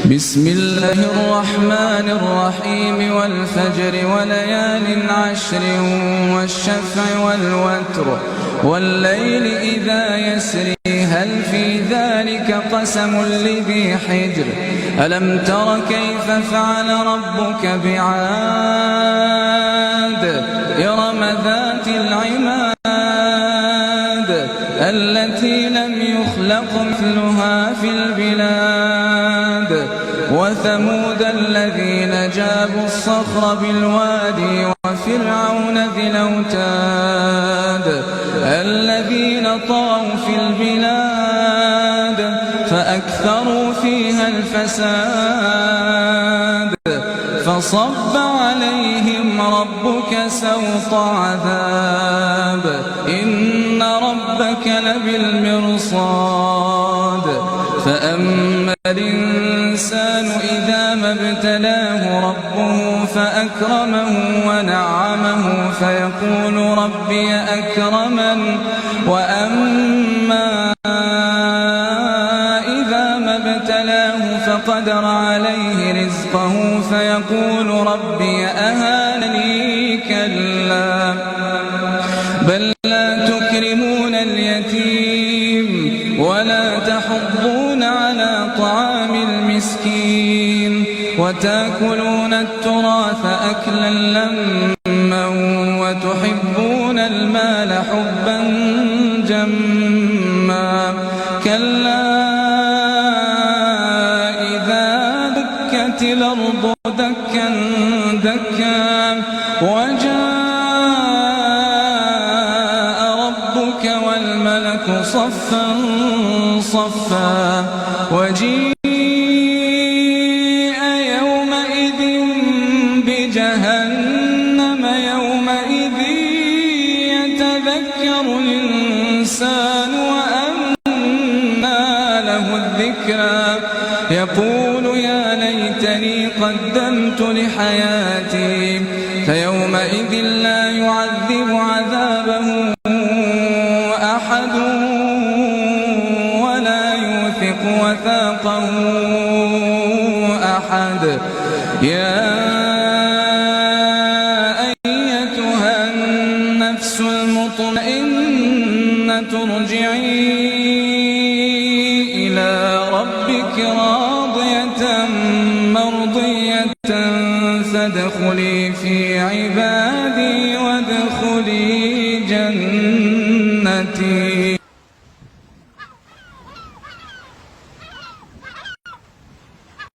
بسم الله الرحمن الرحيم والفجر وليال عشر والشفع والوتر والليل إذا يسري هل في ذلك قسم لذي حجر ألم تر كيف فعل ربك بعاد إرم ذات العماد التي لم يخلق مثلها في البلاد وثمود الذين جابوا الصخر بالوادي وفرعون ذي الأوتاد الذين طغوا في البلاد فأكثروا فيها الفساد فصب عليهم ربك سوط عذاب إن ربك لبالمرصاد فأما الإنسان إذا ما ابتلاه ربه فأكرمه ونعمه فيقول ربي أكرمن وأما إذا ما ابتلاه فقدر عليه رزقه فيقول ربي أهانني كلا بل لا تكرمون اليتيم ولا تحضون على طعام المسكين وتأكلون التراث أكلا لما وتحبون المال حبا جما كلا إذا دكت الأرض دكا دكا وجاء ربك والملك صفا صفا وجيء يومئذ بجهنم يومئذ يتذكر الإنسان وأنى له الذكرى يقول يا ليتني قدمت لحياتي فيومئذ لا يعذب عذابه أحد ولا يوثق وثاقه أحد يا أيتها النفس المطمئنة ارجعي إلى ربك راضية مرضية فادخلي في عبادي وادخلي جنتي